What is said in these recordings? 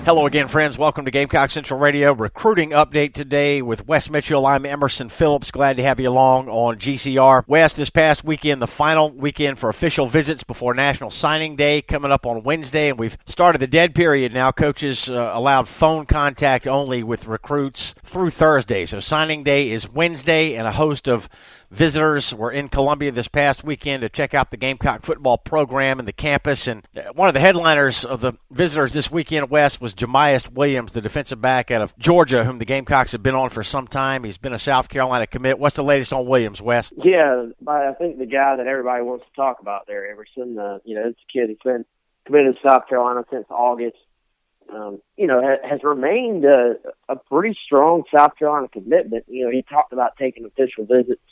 Hello again, friends. Welcome to Gamecock Central Radio. Recruiting update today with Wes Mitchell. I'm Emerson Phillips. Glad to have you along on GCR. Wes, this past weekend, the final weekend for official visits before National Signing Day coming up on Wednesday, and we've started the dead period now. Coaches allowed phone contact only with recruits through Thursday. So signing day is Wednesday, and a host of visitors were in Columbia this past weekend to check out the Gamecock football program and the campus. And one of the headliners of the visitors this weekend, West, was Jemias Williams, the defensive back out of Georgia, whom the Gamecocks have been on for some time. He's been a South Carolina commit. What's the latest on Williams, West? Yeah, I think the guy that everybody wants to talk about there, Emerson, it's a kid who's been committed to South Carolina since August. Has remained a pretty strong South Carolina commitment. He talked about taking official visits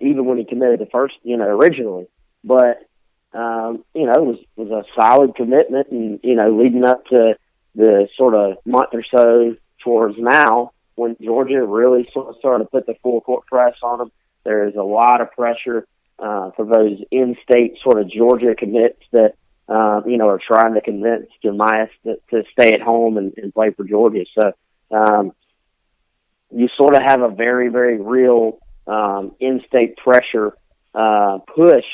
even when he committed the first, originally. But, it was a solid commitment and, leading up to the sort of month or so towards now when Georgia really sort of started to put the full court press on him. There's a lot of pressure for those in-state sort of Georgia commits that, are trying to convince Jemias to stay at home and play for Georgia. So you sort of have a very, very real in-state pressure push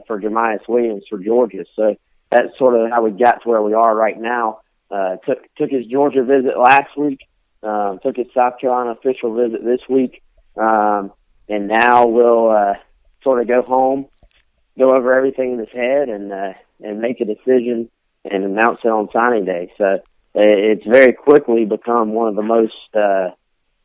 for Jemias Williams for Georgia. So that's sort of how we got to where we are right now. Took his Georgia visit last week, took his South Carolina official visit this week, and now we'll sort of go home, go over everything in his head, and make a decision and announce it on signing day. So it's very quickly become one of the most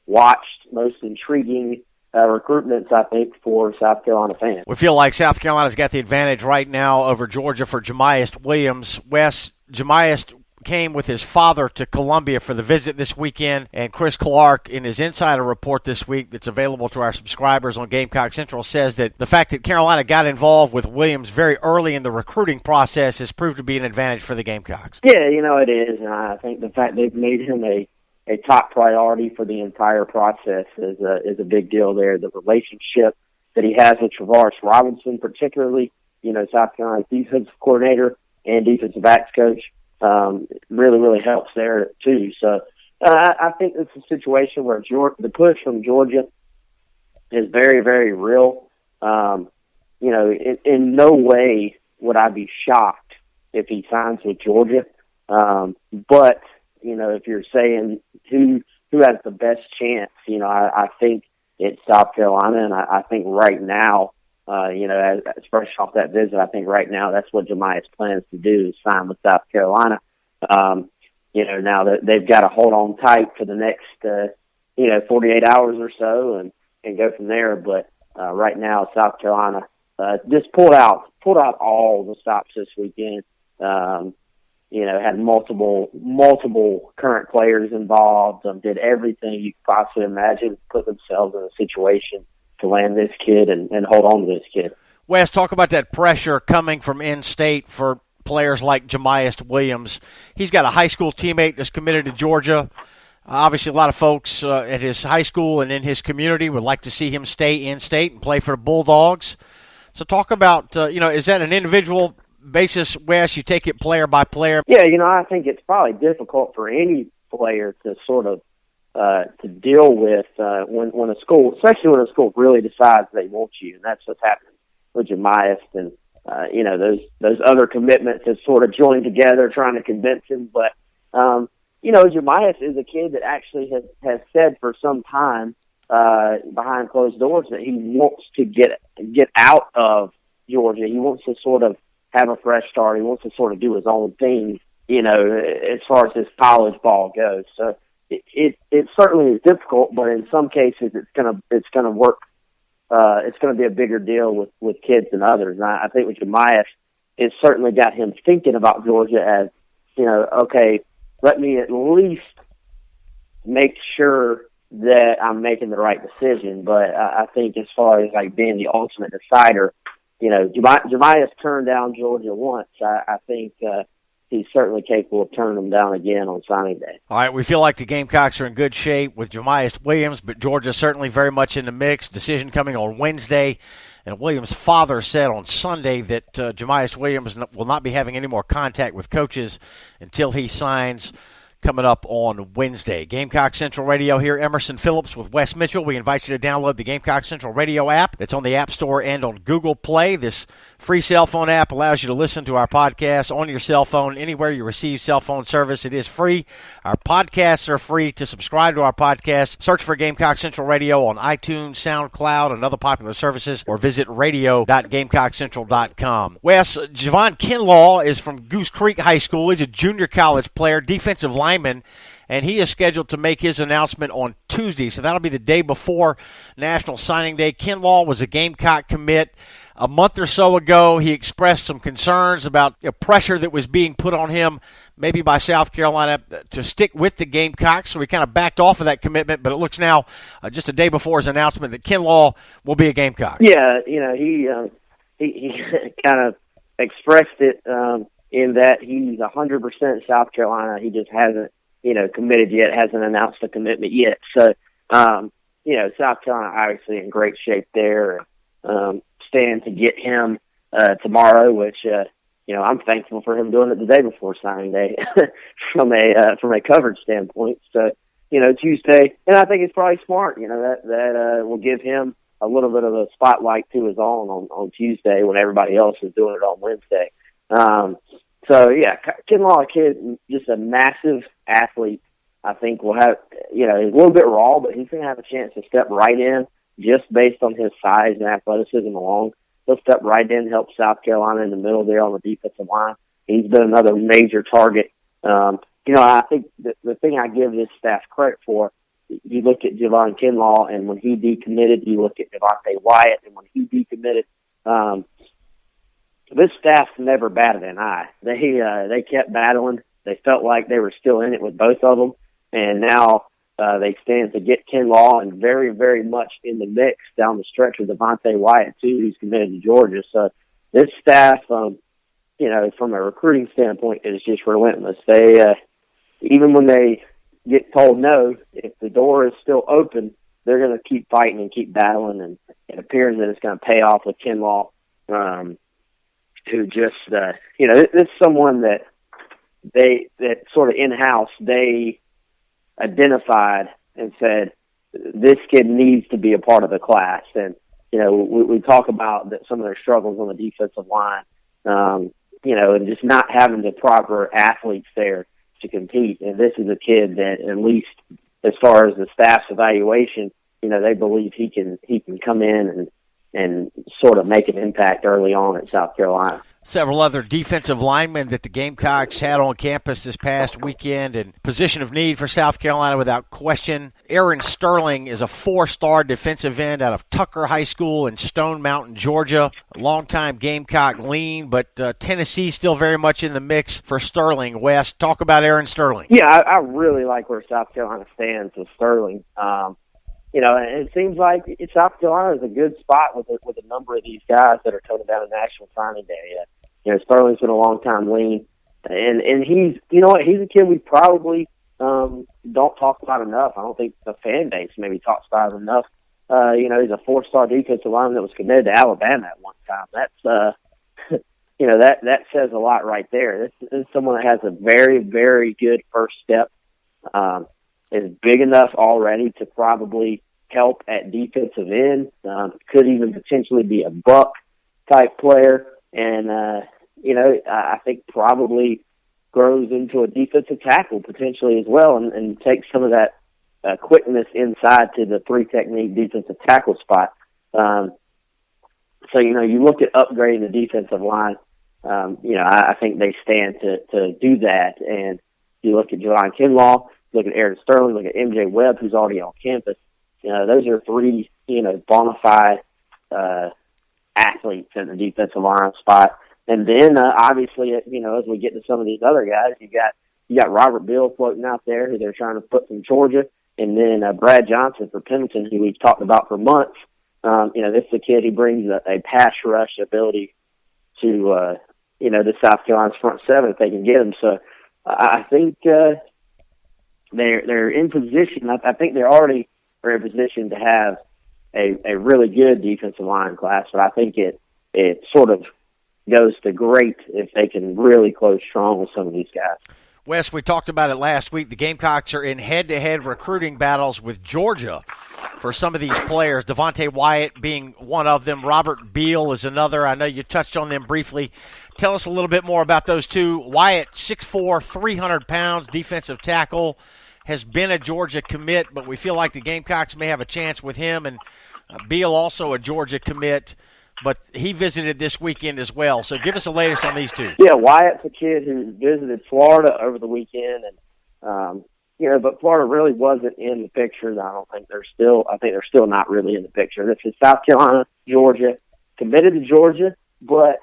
watched, most intriguing recruitments, I think, for South Carolina fans. We feel like South Carolina's got the advantage right now over Georgia for Jemias Williams. Wes, Jemias came with his father to Columbia for the visit this weekend, and Chris Clark, in his insider report this week that's available to our subscribers on Gamecock Central, says that the fact that Carolina got involved with Williams very early in the recruiting process has proved to be an advantage for the Gamecocks. Yeah, it is, and I think the fact they've made him a top priority for the entire process is a big deal there. The relationship that he has with Travaris Robinson, particularly, South Carolina's defensive coordinator and defensive backs coach, really, really helps there too. So I think it's a situation where the push from Georgia is very, very real. In no way would I be shocked if he signs with Georgia. But if you're saying who has the best chance, I think it's South Carolina, and I think right now, as fresh off that visit, I think right now that's what Jemias plans to do is sign with South Carolina. Now that they've got to hold on tight for the next, 48 hours or so and go from there. But right now, South Carolina just pulled out all the stops this weekend. Had multiple current players involved, did everything you could possibly imagine, put themselves in a situation to land this kid and hold on to this kid. Wes, talk about that pressure coming from in-state for players like Jemias Williams. He's got a high school teammate that's committed to Georgia. Obviously, a lot of folks at his high school and in his community would like to see him stay in-state and play for the Bulldogs. So talk about, is that an individual basis, Wes? You take it player by player? Yeah, I think it's probably difficult for any player to sort of to deal with when a school, especially when a school really decides they want you, and that's what's happening with Jemias. And those other commitments have sort of joined together trying to convince him. But Jemias is a kid that actually has said for some time behind closed doors that he wants to get out of Georgia. He wants to sort of have a fresh start. He wants to sort of do his own thing, as far as his college ball goes. So it certainly is difficult, but in some cases it's gonna work. It's gonna be a bigger deal with kids than others. And I think with Jemias, it's certainly got him thinking about Georgia as, okay, let me at least make sure that I'm making the right decision. But I think as far as like being the ultimate decider, Jemias turned down Georgia once. I think he's certainly capable of turning them down again on signing day. All right, we feel like the Gamecocks are in good shape with Jemias Williams, but Georgia's certainly very much in the mix. Decision coming on Wednesday. And Williams' father said on Sunday that Jemias Williams will not be having any more contact with coaches until he signs. coming up on Wednesday. Gamecock Central Radio here, Emerson Phillips with Wes Mitchell. We invite you to download the Gamecock Central Radio app. It's on the App Store and on Google Play. This free cell phone app allows you to listen to our podcast on your cell phone anywhere you receive cell phone service. It is free. Our podcasts are free. To subscribe to our podcast, search for Gamecock Central Radio on iTunes, SoundCloud, and other popular services, or visit radio.GamecockCentral.com. Wes, Javon Kinlaw is from Goose Creek High School. He's a junior college player, defensive lineman, and he is scheduled to make his announcement on Tuesday, so that'll be the day before National Signing Day. Kinlaw was a Gamecock commit. A month or so ago, he expressed some concerns about pressure that was being put on him, maybe by South Carolina, to stick with the Gamecocks. So he kind of backed off of that commitment, but it looks now, just a day before his announcement, that Kinlaw will be a Gamecock. Yeah, he kind of expressed it in that he's 100% South Carolina. He just hasn't, committed yet, hasn't announced a commitment yet. So, South Carolina obviously in great shape there. Stand to get him tomorrow, which I'm thankful for him doing it the day before signing day from a coverage standpoint. So Tuesday, and I think it's probably smart. That will give him a little bit of a spotlight to his own on Tuesday when everybody else is doing it on Wednesday. Kinlaw, kid, just a massive athlete. I think will have he's a little bit raw, but he's going to have a chance to step right in. Just based on his size and athleticism alone, he'll step right in, help South Carolina in the middle there on the defensive line. He's been another major target. I think the thing I give this staff credit for, you look at Javon Kinlaw, and when he decommitted, you look at Devontae Wyatt, and when he decommitted, this staff never batted an eye. They kept battling. They felt like they were still in it with both of them, and now they stand to get Kinlaw and very, very much in the mix down the stretch with Devontae Wyatt, too, who's committed to Georgia. So this staff, from a recruiting standpoint, is just relentless. They, even when they get told no, if the door is still open, they're going to keep fighting and keep battling, and it appears that it's going to pay off with Kinlaw, who just, this is someone that sort of in-house, they identified and said, this kid needs to be a part of the class. And, we talk about some of their struggles on the defensive line, and just not having the proper athletes there to compete. And this is a kid that, at least as far as the staff's evaluation, they believe he can come in and sort of make an impact early on at South Carolina. Several other defensive linemen that the Gamecocks had on campus this past weekend, and position of need for South Carolina without question. Aaron Sterling is a 4-star defensive end out of Tucker High School in Stone Mountain, Georgia. A longtime Gamecock lean, but Tennessee still very much in the mix for Sterling. Wes, talk about Aaron Sterling. Yeah, I really like where South Carolina stands with Sterling. And it seems like South Carolina is a good spot with a number of these guys that are coming down to National Signing Day. Sterling's been a long time lean, and he's he's a kid we probably don't talk about enough. I don't think the fan base maybe talks about him enough. He's a 4-star defensive lineman that was committed to Alabama at one time. That's that says a lot right there. This is someone that has a very, very good first step. Is big enough already to probably help at defensive end. Could even potentially be a buck type player, and I think probably grows into a defensive tackle potentially as well, and takes some of that quickness inside to the 3-technique defensive tackle spot. So you look at upgrading the defensive line. I think they stand to do that, and you look at Javon Kinlaw. Look at Aaron Sterling, look at MJ Webb, who's already on campus. Those are 3, bona fide athletes in the defensive line spot. And then, obviously, as we get to some of these other guys, you got Robert Beal floating out there who they're trying to put from Georgia. And then Brad Johnson for Pendleton, who we've talked about for months. This is a kid who brings a pass rush ability to, the South Carolina's front seven if they can get him. So I think they're in position. I think they already are in position to have a really good defensive line class, but I think it sort of goes to great if they can really close strong with some of these guys. Wes, we talked about it last week. The Gamecocks are in head-to-head recruiting battles with Georgia for some of these players, Devontae Wyatt being one of them. Robert Beal is another. I know you touched on them briefly. Tell us a little bit more about those two. Wyatt, 6'4", 300 pounds, defensive tackle, has been a Georgia commit, but we feel like the Gamecocks may have a chance with him. And Beal also a Georgia commit, but he visited this weekend as well. So give us the latest on these two. Yeah, Wyatt's a kid who visited Florida over the weekend, and but Florida really wasn't in the picture. I think they're still not really in the picture. This is South Carolina, Georgia, committed to Georgia, but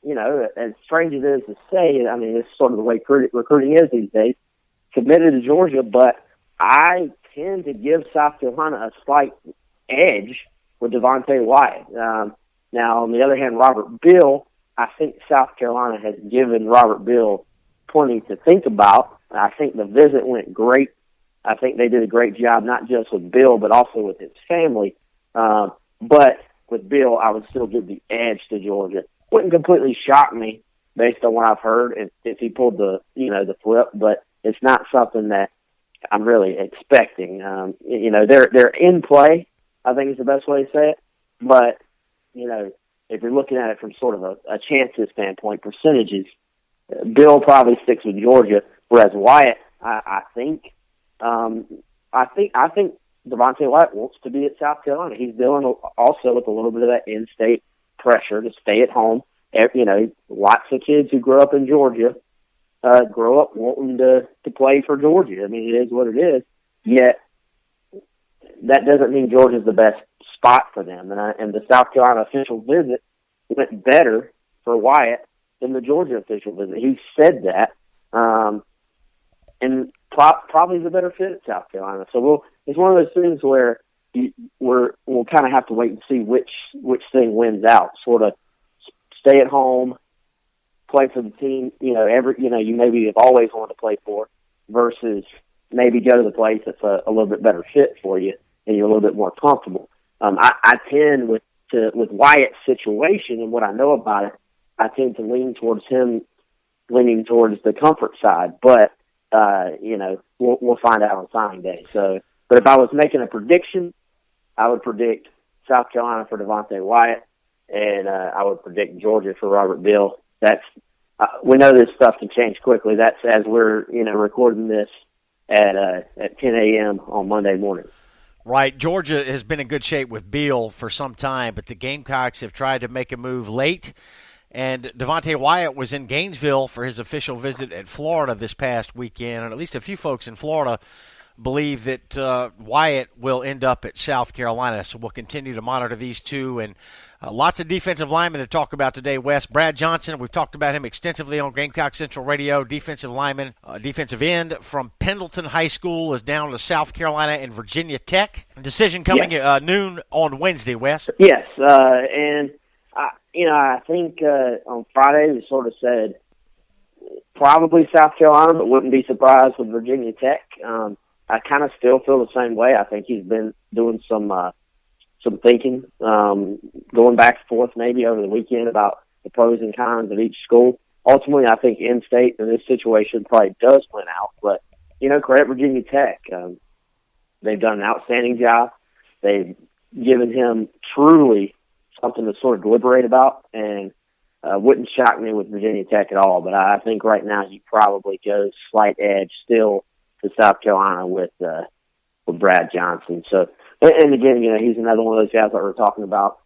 as strange as it is to say, I mean, it's sort of the way recruiting is these days. Committed to Georgia, but I tend to give South Carolina a slight edge with Devontae Wyatt. Now, on the other hand, Robert Beal, I think South Carolina has given Robert Beal plenty to think about. I think the visit went great. I think they did a great job, not just with Bill, but also with his family. But with Bill, I would still give the edge to Georgia. Wouldn't completely shock me based on what I've heard if he pulled the flip, but it's not something that I'm really expecting. They're in play, I think is the best way to say it. But, if you're looking at it from sort of a chances standpoint, percentages, Bill probably sticks with Georgia, whereas Wyatt, I think Devontae Wyatt wants to be at South Carolina. He's dealing also with a little bit of that in-state pressure to stay at home. Lots of kids who grow up in Georgia grow up wanting to play for Georgia. I mean, it is what it is. Yet that doesn't mean Georgia's the best spot for them. And the South Carolina official visit went better for Wyatt than the Georgia official visit. He said that, and probably is a better fit at South Carolina. So it's one of those things where we'll kind of have to wait and see which thing wins out. Sort of stay at home, play for the team, you maybe have always wanted to play for, versus maybe go to the place that's a little bit better fit for you and you're a little bit more comfortable. I tend with Wyatt's situation and what I know about it, I tend to lean towards him leaning towards the comfort side, but we'll find out on signing day. So, but if I was making a prediction, I would predict South Carolina for Devontae Wyatt, and I would predict Georgia for Robert Beal. That's we know this stuff can change quickly. That's as we're recording this at 10 a.m. on Monday morning. Right. Georgia has been in good shape with Beal for some time, but the Gamecocks have tried to make a move late. And Devontae Wyatt was in Gainesville for his official visit at Florida this past weekend, and at least a few folks in Florida believe that Wyatt will end up at South Carolina. So we'll continue to monitor these two. And lots of defensive linemen to talk about today, Wes. Brad Johnson, we've talked about him extensively on Gamecock Central Radio. Defensive lineman, defensive end from Pendleton High School is down to South Carolina and Virginia Tech. Decision coming at noon on Wednesday, Wes. Yes, and I think on Friday we sort of said probably South Carolina, but wouldn't be surprised with Virginia Tech. I kind of still feel the same way. I think he's been doing some thinking, going back and forth maybe over the weekend about the pros and cons of each school. Ultimately, I think in-state in this situation probably does win out. But, credit Virginia Tech. They've done an outstanding job. They've given him truly something to sort of deliberate about, and wouldn't shock me with Virginia Tech at all. But I think right now he probably goes slight edge still to South Carolina with Brad Johnson. So, and again, he's another one of those guys that we're talking about.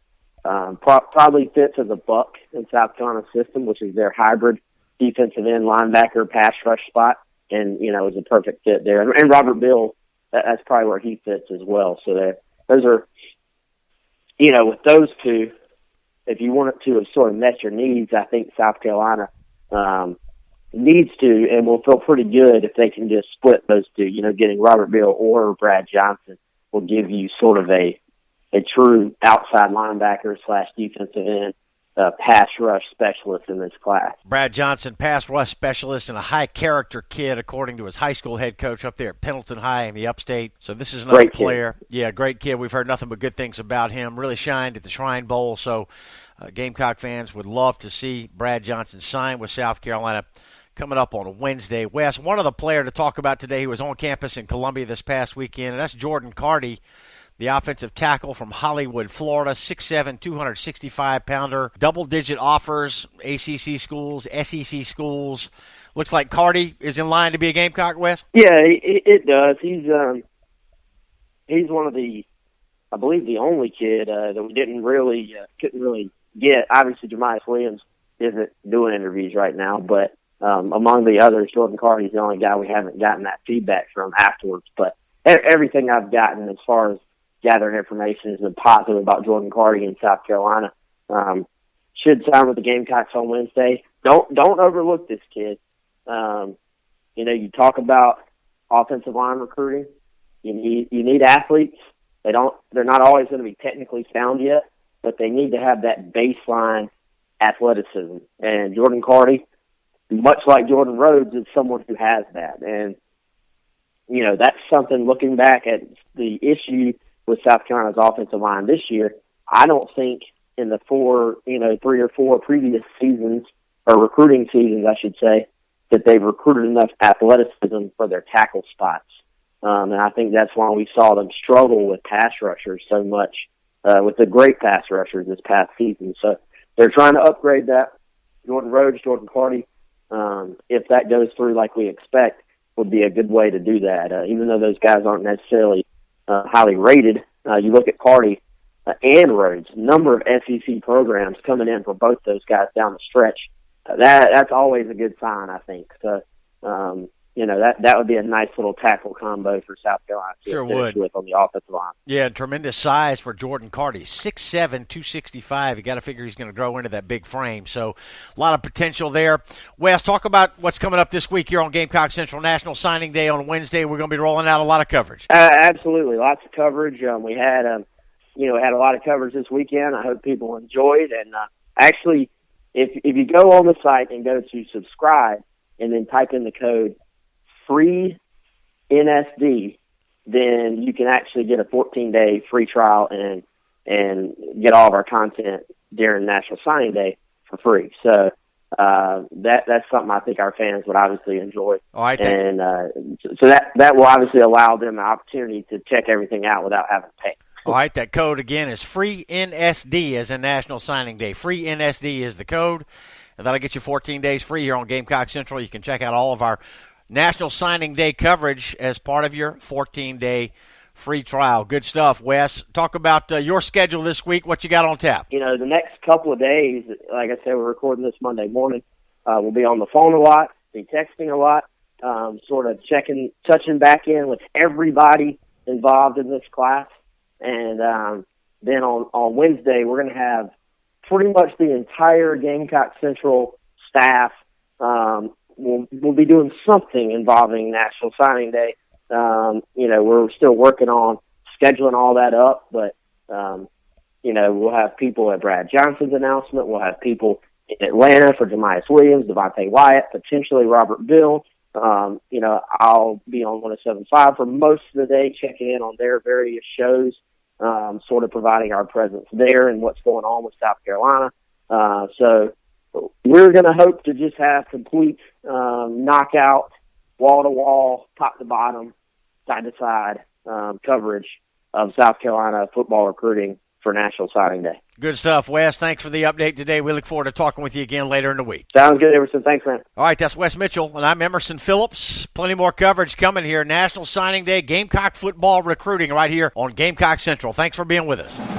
Probably fits as a buck in South Carolina's system, which is their hybrid defensive end linebacker pass rush spot, and is a perfect fit there. And Robert Beal, that's probably where he fits as well. So those are, with those two, if you wanted to have sort of met your needs, I think South Carolina needs to, and will feel pretty good if they can just split those two. Getting Robert Beal or Brad Johnson will give you sort of a true outside linebacker / defensive end pass rush specialist in this class. Brad Johnson, pass rush specialist and a high character kid, according to his high school head coach up there at Pendleton High in the Upstate. So this is another great player. Kid. Yeah, great kid. We've heard nothing but good things about him. Really shined at the Shrine Bowl. So Gamecock fans would love to see Brad Johnson sign with South Carolina. coming up on Wednesday. Wes, one other player to talk about today who was on campus in Columbia this past weekend, and that's Jordan Carty, the offensive tackle from Hollywood, Florida, 6'7", 265-pounder, double-digit offers, ACC schools, SEC schools. Looks like Carty is in line to be a Gamecock, Wes? Yeah, it does. He's one of the, I believe, the only kid that we couldn't really get. Obviously, Jemias Williams isn't doing interviews right now, but among the others, Jordan Carty's the only guy we haven't gotten that feedback from afterwards. But everything I've gotten as far as gathering information has been positive about Jordan Carty in South Carolina. Should sign with the Gamecocks on Wednesday. Don't overlook this kid. You talk about offensive line recruiting. You need athletes. They're not always going to be technically sound yet, but they need to have that baseline athleticism. And Jordan Carty, much like Jordan Rhodes, is someone who has that. And, that's something, looking back at the issue with South Carolina's offensive line this year, I don't think in the 3 or 4 previous seasons, or recruiting seasons, I should say, that they've recruited enough athleticism for their tackle spots. And I think that's why we saw them struggle with pass rushers so much, with the great pass rushers this past season. So they're trying to upgrade that. Jordan Rhodes, Jordan Carty, if that goes through like we expect, would be a good way to do that. Even though those guys aren't necessarily highly rated, you look at Carty and Rhodes, number of SEC programs coming in for both those guys down the stretch. That's always a good sign, I think. So, that would be a nice little tackle combo for South Carolina to finish with on the offensive line. Yeah, tremendous size for Jordan Carty. 6'7", 265. You got to figure he's going to grow into that big frame. So a lot of potential there. Wes, talk about what's coming up this week here on Gamecock Central. National Signing Day on Wednesday. We're going to be rolling out a lot of coverage. Absolutely. Lots of coverage. We had a lot of coverage this weekend. I hope people enjoyed. And actually, if you go on the site and go to subscribe and then type in the code free NSD, then you can actually get a 14-day free trial and get all of our content during National Signing Day for free. So that's something I think our fans would obviously enjoy. All right, and so that will obviously allow them the opportunity to check everything out without having to pay. All right, that code again is free NSD as in National Signing Day. Free NSD is the code, and that'll get you 14 days free here on Gamecock Central. You can check out all of our National Signing Day coverage as part of your 14-day free trial. Good stuff, Wes. Talk about your schedule this week. What you got on tap? The next couple of days, like I said, we're recording this Monday morning. We'll be on the phone a lot, be texting a lot, sort of touching back in with everybody involved in this class. And then on Wednesday, we're going to have pretty much the entire Gamecock Central staff. We'll be doing something involving National Signing Day. We're still working on scheduling all that up, but, we'll have people at Brad Johnson's announcement. We'll have people in Atlanta for Jemias Williams, Devontae Wyatt, potentially Robert Beal. I'll be on 107.5 for most of the day, checking in on their various shows, sort of providing our presence there and what's going on with South Carolina. So we're going to hope to just have complete knockout, wall-to-wall, top-to-bottom, side-to-side coverage of South Carolina football recruiting for National Signing Day. Good stuff, Wes. Thanks for the update today. We look forward to talking with you again later in the week. Sounds good, Emerson. Thanks, man. All right, that's Wes Mitchell, and I'm Emerson Phillips. Plenty more coverage coming here. National Signing Day, Gamecock football recruiting right here on Gamecock Central. Thanks for being with us.